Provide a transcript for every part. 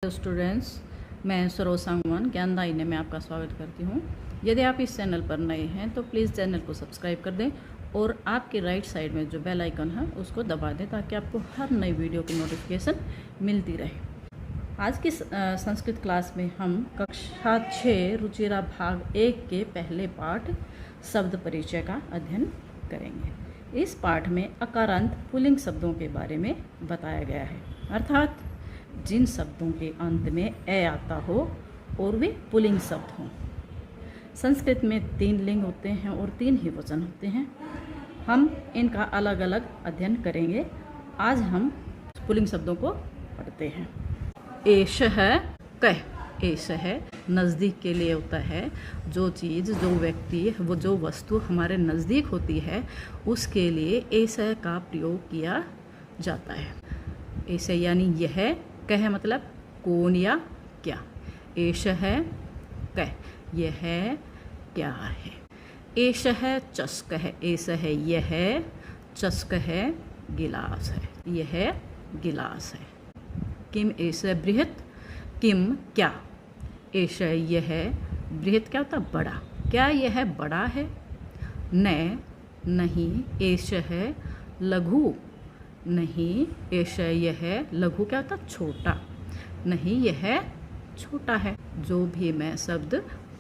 Hello students, मैं सरोज सांगवान ज्ञानदायिनी में आपका स्वागत करती हूँ। यदि आप इस चैनल पर नए हैं तो प्लीज़ चैनल को सब्सक्राइब कर दें और आपके राइट साइड में जो बेल आइकन है उसको दबा दें ताकि आपको हर नई वीडियो की नोटिफिकेशन मिलती रहे। आज की संस्कृत क्लास में हम कक्षा 6 रुचिरा भाग 1 के पहले पाठ शब्द परिचय का अध्ययन करेंगे। इस पाठ में अकारांत पुल्लिंग शब्दों के बारे में बताया गया है, अर्थात जिन शब्दों के अंत में ए आता हो और वे पुल्लिंग शब्द हों। संस्कृत में 3 लिंग होते हैं और 3 ही वचन होते हैं। हम इनका अलग अलग अध्ययन करेंगे। आज हम पुल्लिंग शब्दों को पढ़ते हैं। एष है कह। एष है नज़दीक के लिए होता है। जो चीज़, जो व्यक्ति, वो जो वस्तु हमारे नज़दीक होती है उसके लिए एष का प्रयोग किया जाता है। एष यानी यह, कह मतलब कौन या क्या। एष है कह, यह क्या है। एष है चस्क है। एष है यह, चस्क है गिलास है, यह गिलास है। किम एष बृहत, किम क्या। एष यह बृहत क्या होता, बड़ा। क्या यह बड़ा है। न नहीं। एष है लघु, नहीं। एष यह लघु क्या होता, छोटा। नहीं, यह छोटा है। जो भी मैं शब्द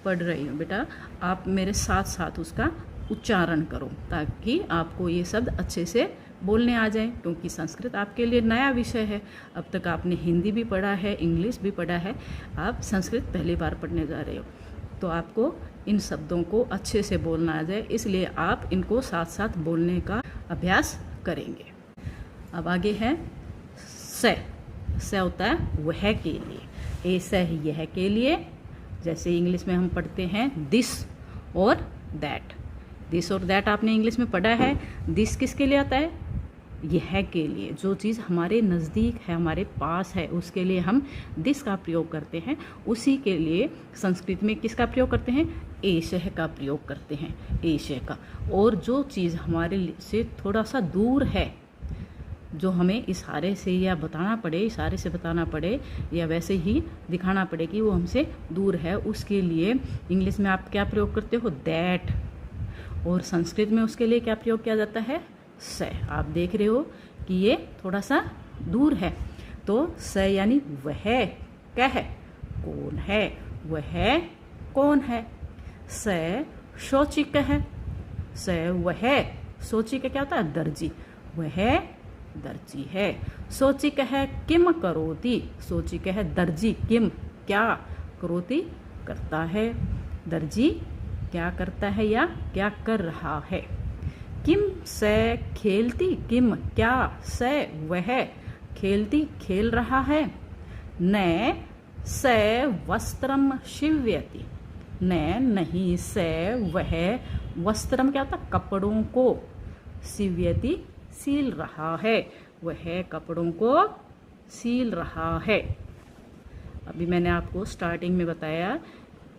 पढ़ रही हूँ बेटा, आप मेरे साथ साथ उसका उच्चारण करो ताकि आपको ये शब्द अच्छे से बोलने आ जाए, क्योंकि संस्कृत आपके लिए नया विषय है। अब तक आपने हिंदी भी पढ़ा है, इंग्लिश भी पढ़ा है, आप संस्कृत पहली बार पढ़ने जा रहे हो, तो आपको इन शब्दों को अच्छे से बोलना आ जाए, इसलिए आप इनको साथ साथ बोलने का अभ्यास करेंगे। अब आगे है से। से होता है वह के लिए। ऐसा है यह के लिए। जैसे इंग्लिश में हम पढ़ते हैं दिस और दैट। दिस और दैट आपने इंग्लिश में पढ़ा है। दिस किसके लिए आता है, यह के लिए। जो चीज़ हमारे नज़दीक है, हमारे पास है, उसके लिए हम दिस का प्रयोग करते हैं। उसी के लिए संस्कृत में किसका प्रयोग करते हैं, एष का प्रयोग करते हैं, एष का। और जो चीज़ हमारे से थोड़ा सा दूर है, जो हमें इशारे से या बताना पड़े, इशारे से बताना पड़े या वैसे ही दिखाना पड़े कि वो हमसे दूर है, उसके लिए इंग्लिश में आप क्या प्रयोग करते हो, दैट। और संस्कृत में उसके लिए क्या प्रयोग किया जाता है, से। आप देख रहे हो कि ये थोड़ा सा दूर है, तो से यानी वह कह कौन है, वह कौन है। से शौचिक है। से वह, शौचिक क्या होता है, दर्जी। वह दर्जी है। शौचिक है किम करोति। शौचिक है दर्जी, किम क्या, करोति करता है। दर्जी क्या करता है या क्या कर रहा है। किम से खेलती, किम क्या, से वह खेलती खेल रहा है। न से वस्त्रम शिव्यति। न नहीं, से वह वस्त्रम क्या होता, कपड़ों को, शिव्यति सील रहा है, वह कपड़ों को सील रहा है। अभी मैंने आपको स्टार्टिंग में बताया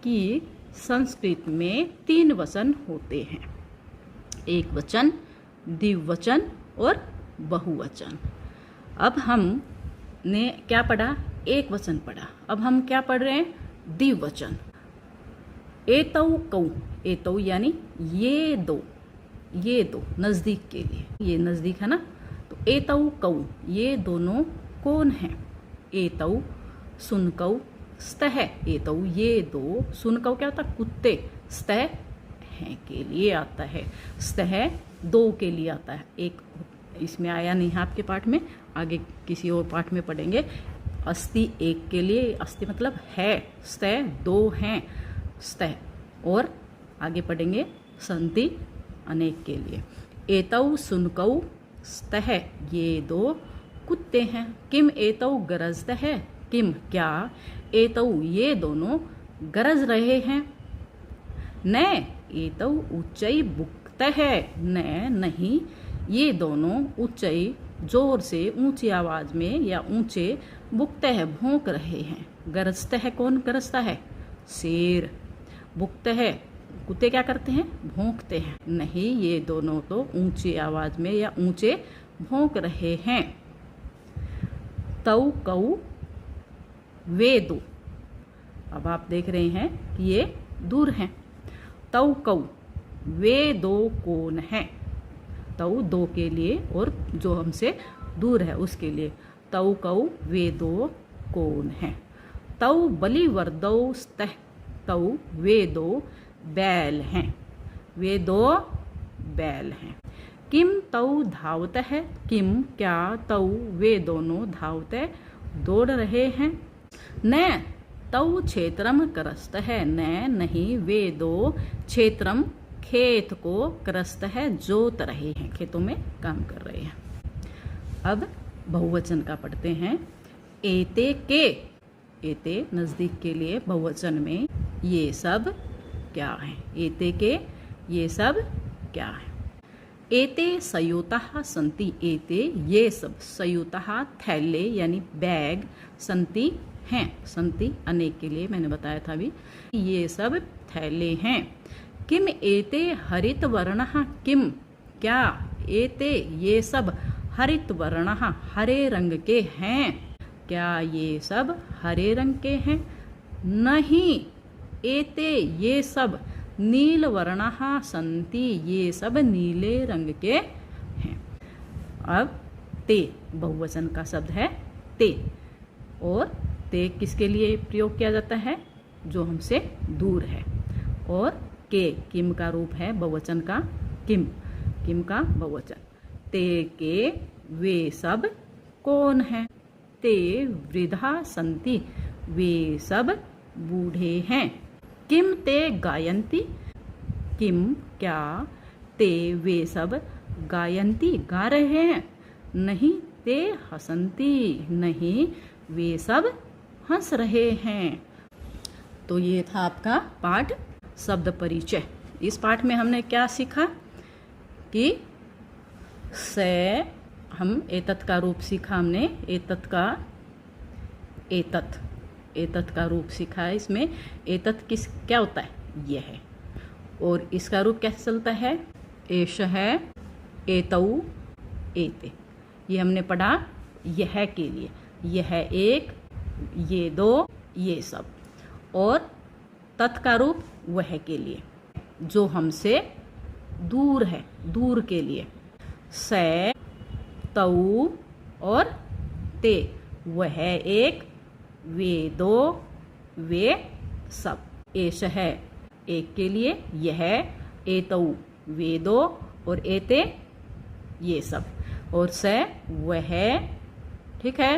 कि संस्कृत में 3 वचन होते हैं, एक वचन, द्विवचन और बहुवचन। अब हमने क्या पढ़ा, एक वचन पढ़ा। अब हम क्या पढ़ रहे हैं, द्विवचन। एतौ कौ। एतौ यानी ये दो, ये दो नज़दीक के लिए, ये नज़दीक है ना, तो एतौ कौ, ये दोनों कौन हैं। एतौ सुनकौ स्तः। एतौ ये दो, सुनकौ क्या होता, कुत्ते, स्तः हैं के लिए आता है। स्तः 2 के लिए आता है। एक इसमें आया नहीं है आपके पाठ में, आगे किसी और पाठ में पढ़ेंगे। अस्ति 1 के लिए, अस्ति मतलब है, स्तः 2 हैं, स्तः। और आगे पढ़ेंगे संति अनेक के लिए। एतौ सुनकौ स्तः, ये 2 कुत्ते हैं। किम एतौ गरजतः, किम क्या, एतौ ये दोनों गरज रहे हैं। न एतौ उच्चै बुक्तः। न नहीं, ये दोनों उच्चई जोर से, ऊंची आवाज में या ऊंचे, बुक्तः भौंक रहे हैं। गरजतः कौन गरजता है, शेर। बुक्तः कुत्ते क्या करते हैं, भौंकते हैं। नहीं, ये दोनों तो ऊंची आवाज में या ऊंचे भौंक रहे हैं। तौ कौ वे दो। अब आप देख रहे हैं कि ये दूर हैं। तऊ कऊ, वे दो कौन हैं। तऊ दो के लिए और जो हमसे दूर है उसके लिए। तऊ कऊ वे दो कौन हैं। तऊ बलिवर्दौ स्तः, तऊ वे दो बैल हैं। वे दो बैल हैं। किम तऊ धावतः, किम क्या तऊ वे दोनों धावते दौड़ रहे हैं। न तऊ क्षेत्रम करस्त है, न नहीं वे दो क्षेत्रम खेत को करस्त है जोत रहे हैं, खेतों में काम कर रहे हैं। अब बहुवचन का पढ़ते हैं। एते के, एते नजदीक के लिए बहुवचन में ये सब क्या है। एते के ये सब क्या है। एते संयुतः सन्ति, एते ये सब, संयुतः थैले यानी बैग, सन्ति हैं, सन्ति अनेक के लिए मैंने बताया था अभी, ये सब थैले हैं। किम एते हरित वर्णः, किम क्या एते ये सब हरित वर्णः हरे रंग के हैं। क्या ये सब हरे रंग के हैं। नहीं एते ये सब नील वर्णः सन्ति, ये सब नीले रंग के हैं। अब ते बहुवचन का शब्द है ते, और ते किसके लिए प्रयोग किया जाता है, जो हमसे दूर है। और के किम का रूप है बहुवचन का, किम, किम का बहुवचन। ते के वे सब कौन हैं। ते वृद्धा सन्ति, वे सब बूढ़े हैं। किम ते गायन्ति, किम क्या ते वे सब गायन्ति गा रहे हैं। नहीं ते हसन्ति, नहीं वे सब हंस रहे हैं। तो ये था आपका पाठ शब्द परिचय। इस पाठ में हमने क्या सीखा कि से हम एतत् का रूप सीखा हमने, एतत् का एतत्, एतत् का रूप सीखा है। इसमें एतत् किस क्या होता है, यह है। और इसका रूप कैसे चलता है, एष है, एतऊ, एते। ये हमने पढ़ा यह के लिए, यह एक, ये दो, ये सब। और तत् का रूप वह के लिए, जो हमसे दूर है, दूर के लिए। से, तऊ और ते, वह एक, वे दो, वे सब। एष है एक के लिए, यह, एतऊ वे दो, और एते ये सब। और से वह, ठीक है,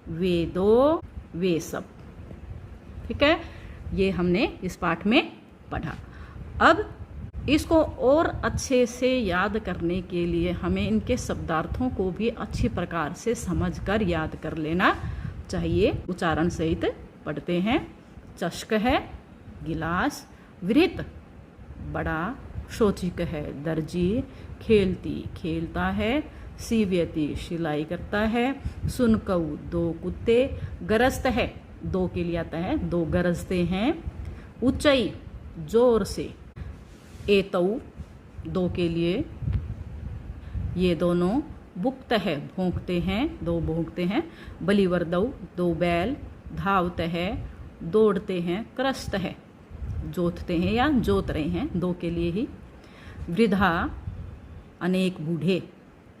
वे दो, वे सब, ठीक है। ये हमने इस पाठ में पढ़ा। अब इसको और अच्छे से याद करने के लिए हमें इनके शब्दार्थों को भी अच्छी प्रकार से समझकर याद कर लेना चाहिए। उच्चारण सहित पढ़ते हैं। चषक है गिलास, वृत्त बड़ा, शोचिक है दर्जी, खेलती खेलता है, सीव्यति सिलाई करता है, सुनकऊ दो कुत्ते, गरजत है दो के लिए आता है, दो गरजते हैं, ऊंचाई जोर से, एतऊ दो के लिए, ये दोनों, बुक्त है भोंकते हैं, दो भोंकते हैं, बलिवर्दऊ दो बैल, धावत है दौड़ते हैं, क्रस्त है जोतते हैं या जोत रहे हैं, दो के लिए ही, वृद्धा अनेक बूढ़े,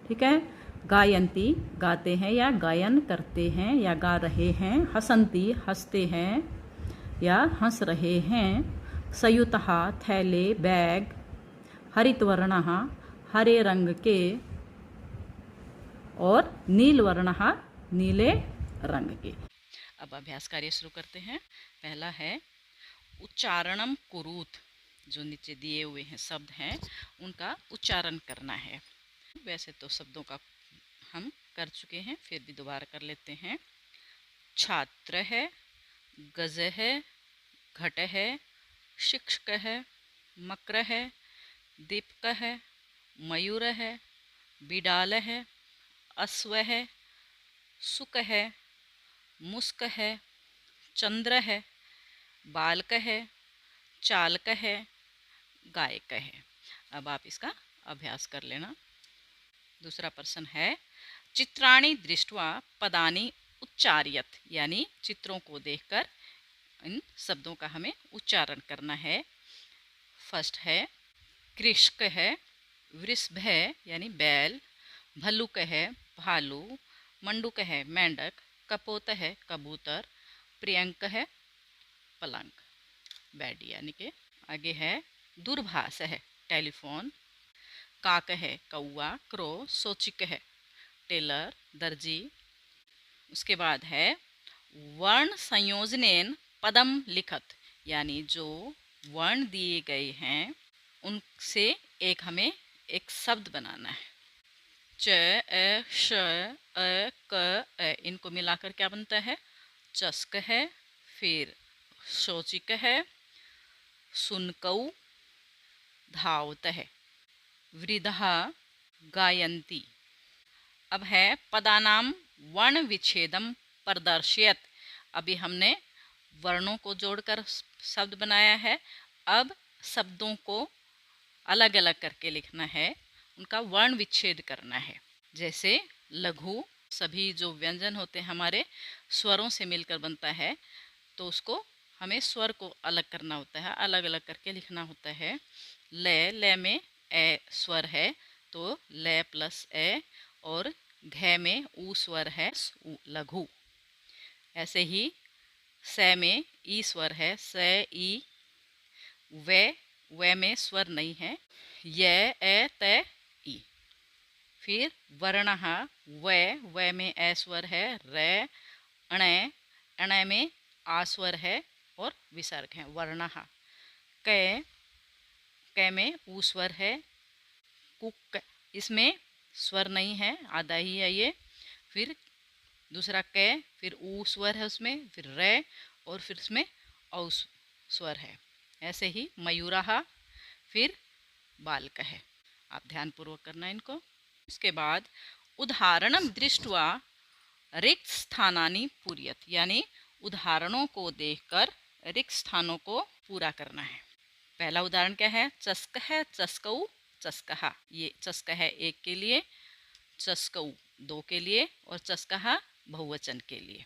ठीक है, गायंती गाते हैं या गायन करते हैं या गा रहे हैं, हसंती हंसते हैं या हंस रहे हैं, संयुतः थैले बैग, हरितवर्णः हरे रंग के, और नीलवर्णः नीले रंग के। अब अभ्यास कार्य शुरू करते हैं। पहला है उच्चारणम कुरुत, जो नीचे दिए हुए हैं शब्द हैं उनका उच्चारण करना है। वैसे तो शब्दों का हम कर चुके हैं, फिर भी दोबारा कर लेते हैं। छात्र है, गज है, घट है, शिक्षक है, मकर है, दीपक है, मयूर है, बिडाल है, अश्व है, सुक है, मुस्क है, चंद्र है, बालक है, चालक है, गायक है। अब आप इसका अभ्यास कर लेना। दूसरा प्रश्न है चित्राणि दृष्ट्वा पदानि उच्चार्यत यानी चित्रों को देखकर इन शब्दों का हमें उच्चारण करना है। फर्स्ट है कृषक है, वृषभ है यानी बैल, भल्लुक है भालू, मंडूक है मेंढक, कपोत है कबूतर, प्रियंक है पलंग बेड यानी के। आगे है दूरभाष है टेलीफोन, काक है कौआ क्रो, सोचिक है टेलर दर्जी। उसके बाद है वर्ण संयोजनेन पदम लिखत यानी जो वर्ण दिए गए हैं उनसे एक हमें एक शब्द बनाना है। च अ श अ क अ इनको मिलाकर क्या बनता है चस्क है। फिर शोचिक है, सुनकऊ धावत है, वृद्धा गायंती। अब है पदानाम वर्ण विच्छेदम प्रदर्शयत। अभी हमने वर्णों को जोड़कर शब्द बनाया है, अब शब्दों को अलग अलग करके लिखना है, उनका वर्ण विच्छेद करना है। जैसे लघु, सभी जो व्यंजन होते हैं हमारे स्वरों से मिलकर बनता है, तो उसको हमें स्वर को अलग करना होता है, अलग अलग करके लिखना होता है। ले में ए स्वर है तो ले प्लस ए, और घ में ऊ स्वर है लघु। ऐसे ही से में ई स्वर है से ई, वे में स्वर नहीं है ये ए ते ई। फिर वर्णः वे में ए स्वर है रे, अणे अणे में आ स्वर है और विसर्ग है वर्णः। कै में ऊ स्वर है कुक, इसमें स्वर नहीं है आधा ही है ये। फिर दूसरा कै, फिर ऊ स्वर है उसमें, फिर रे और फिर उसमें औ स्वर है। ऐसे ही मयूरः, फिर बालक है। आप ध्यानपूर्वक करना इनको। इसके बाद उदाहरणम दृष्ट्वा रिक्त स्थानानि पूर्यत यानी उदाहरणों को देखकर रिक्त स्थानों को पूरा करना है। पहला उदाहरण क्या है चस्क है चस्कऊ चस्कहा। ये चस्क है एक के लिए, चस्कऊ दो के लिए और चस्कहा बहुवचन के लिए।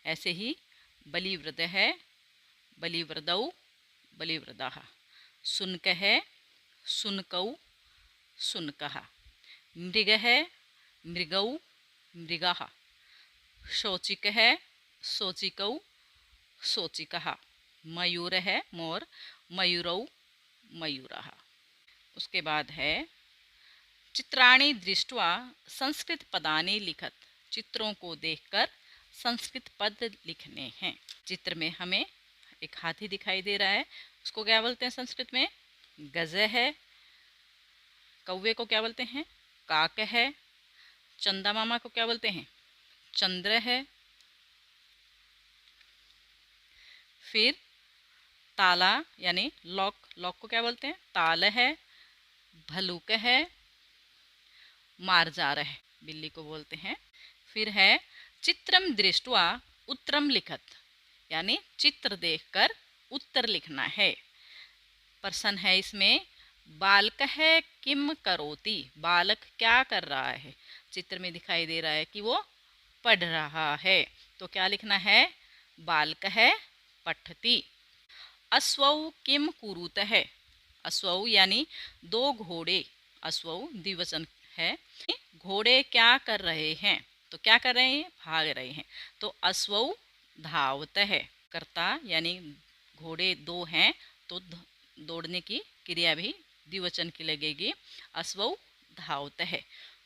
ऐसे ही बलिवृद है बलिवृदऊ बलिवृदाहा, सुनक है सुनकऊ सुनकहा, मृग है मृगऊ मृगाहा, शोचिक है शोचिकऊ शोचिकहा, मयूर है मोर मयूरऊ मयूरहा। उसके बाद है चित्राणि दृष्ट्वा संस्कृत पदानि लिखत। चित्रों को देखकर संस्कृत पद लिखने हैं। चित्र में हमें एक हाथी दिखाई दे रहा है, उसको क्या बोलते हैं संस्कृत में गज है। कौवे को क्या बोलते हैं काक है। चंदा मामा को क्या बोलते हैं चंद्र है। फिर ताला यानी लॉक, लॉक को क्या बोलते हैं ताल है। भलूक है, मारजार है, बिल्ली को बोलते हैं। फिर है चित्रम दृष्ट्वा उत्तरम लिखत यानी चित्र देखकर उत्तर लिखना है। पर्सन है इसमें बालक है किम करोति, बालक क्या कर रहा है। चित्र में दिखाई दे रहा है कि वो पढ़ रहा है, तो क्या लिखना है बालक है पठति। अश्वौ किम कुरुत है, अश्वौ यानी दो घोड़े, अश्वौ द्विवचन है। घोड़े क्या कर रहे हैं, तो क्या कर रहे हैं भाग रहे हैं, तो अश्वौ धावत है। कर्ता यानी घोड़े दो हैं तो दौड़ने की क्रिया भी द्विवचन की लगेगी। अश्वौ धावत है।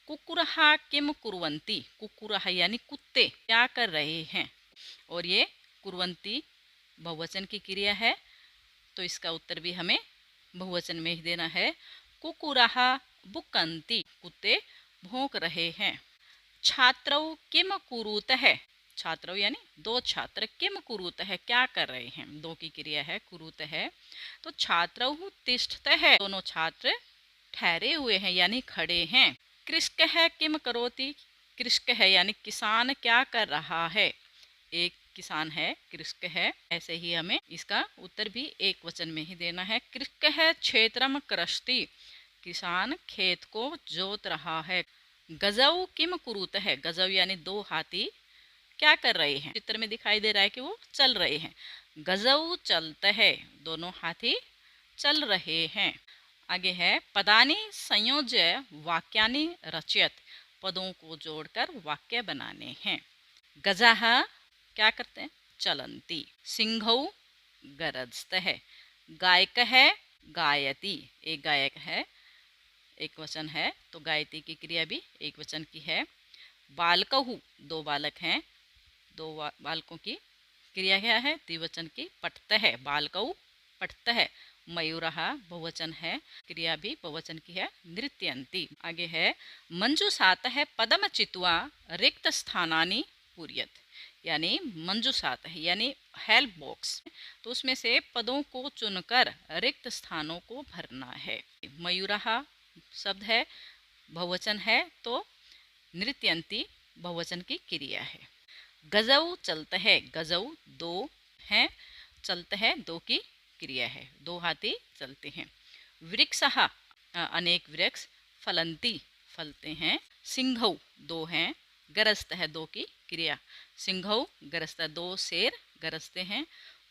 कुकुरहा किम कुर्वन्ति, कुकुरहा यानी कुत्ते क्या कर रहे हैं, और ये कुर्वन्ति बहुवचन की क्रिया है, तो इसका उत्तर भी हमें बहुवचन में ही देना है। कुकुरहा बुकन्ति, कुत्ते भौंक रहे हैं। छात्रौ किम कुरुत है, छात्रौ यानी दो छात्र, किम कुरुत है क्या कर रहे हैं, दो की क्रिया है कुरुत है, तो छात्रौ तिष्ठत है, दोनों छात्र ठहरे हुए हैं यानी खड़े हैं। कृषक है किम करोति, कृषक है यानी किसान क्या कर रहा है, एक किसान है कृषक है। ऐसे ही हमें इसका उत्तर भी एक वचन में ही देना है। कृषक है क्षेत्रम कृषति, किसान खेत को जोत रहा है। गजौ किम कुरुत है, गजौ यानी दो हाथी क्या कर रहे हैं, चित्र में दिखाई दे रहा है कि वो चल रहे हैं। गजऊ चलते है, दोनों हाथी चल रहे हैं। आगे है पदानि संयोज्य वाक्यानि रचयत, पदों को जोड़कर वाक्य बनाने हैं। गजाह क्या करते हैं, चलंती। सिंघौ गरजते है। गायक है, गायती, एक गायक है, एक वचन है, तो गायती की क्रिया भी एक वचन की है। बालकहु, दो बालक हैं, दो बालकों की क्रिया क्या है, द्विवचन की। पठते है, बालकहु पठते है। मयूरहा बहुवचन है, क्रिया भी बहुवचन की है। नृत्यंती। आगे है मंजुषात है पदम चित्वा रिक्त स्थानानि पूर्यत, यानी मंजुषात है यानी हेल्प बॉक्स, तो उसमें से पदों को चुनकर रिक्त स्थानों को भरना है। मयूरहा शब्द है, बहुवचन है, तो नृत्यंती बहुवचन की क्रिया है। गजऊ चलते है, गजऊ दो हैं, चलते हैं दो की क्रिया है, दो हाथी चलते हैं। वृक्षः अनेक वृक्ष, फलंती फलते हैं। सिंघौ दो हैं, गरजते है दो की क्रिया, सिंघौ गरजता, दो शेर गरजते हैं।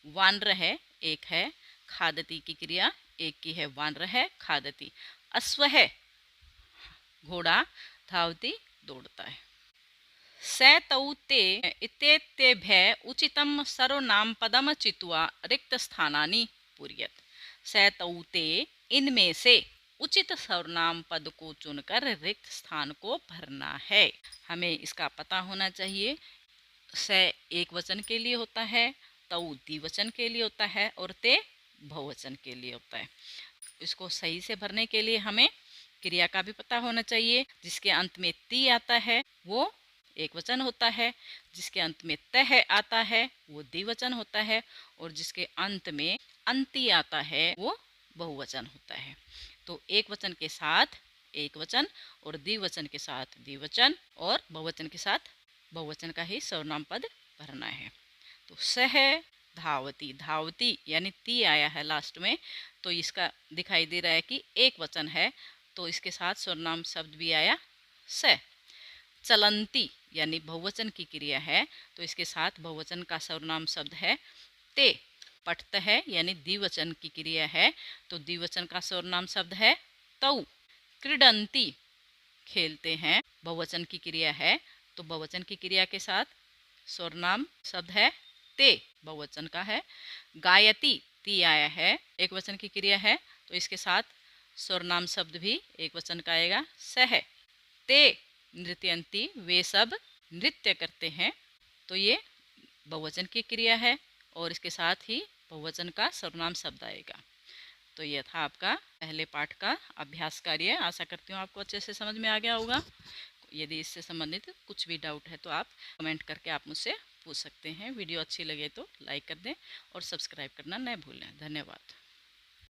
वानर है, एक है, खादती की क्रिया एक की है, वानर है खादती। अश्व है, घोड़ा, धावती दौड़ता है। सैतौते इत्येतेभ्य उचितं सर्वनामपदम चित्वा रिक्त स्थानानि पूर्यत। सैतौते, इनमें से उचित सर्वनाम पद को चुनकर रिक्त स्थान को भरना है। हमें इसका पता होना चाहिए। से एक वचन के लिए होता है, तौ द्विवचन के लिए होता है और ते बहुवचन के लिए होता है। इसको सही से भरने के लिए हमें क्रिया का भी पता होना चाहिए। जिसके अंत में ती आता है वो एक वचन होता है, जिसके अंत में तह आता है वो द्विवचन होता है, और जिसके अंत में अंति आता है वो बहुवचन होता है। तो एक वचन के साथ एक वचन और द्विवचन के साथ द्विवचन और बहुवचन के साथ बहुवचन का ही सर्वनाम पद भरना है। तो सह धावती, धावती यानी ती आया है लास्ट में, तो इसका दिखाई दे रहा है कि एक वचन है, तो इसके साथ सर्वनाम शब्द भी आया स। चलंती यानी बहुवचन की क्रिया है, तो इसके साथ बहुवचन का सर्वनाम शब्द है ते। पठते है यानी द्विवचन की क्रिया है, तो द्विवचन का सर्वनाम शब्द है तौ। क्रीडंती खेलते हैं, बहुवचन की क्रिया है, तो बहुवचन की क्रिया के साथ सर्वनाम शब्द है ते, बहुवचन का है। गायती, ती आया है, एक वचन की क्रिया है, तो इसके साथ सर्वनाम शब्द भी एक वचन का आएगा सह। ते नृत्यंती, वे सब नृत्य करते हैं, तो ये बहुवचन की क्रिया है और इसके साथ ही बहुवचन का सर्वनाम शब्द आएगा। तो यह था आपका पहले पाठ का अभ्यास कार्य। आशा करती हूँ आपको अच्छे से समझ में आ गया होगा। यदि इससे संबंधित कुछ भी डाउट है तो आप कमेंट करके आप मुझसे पूछ सकते हैं। वीडियो अच्छी लगे तो लाइक कर दें और सब्सक्राइब करना न भूलें। धन्यवाद।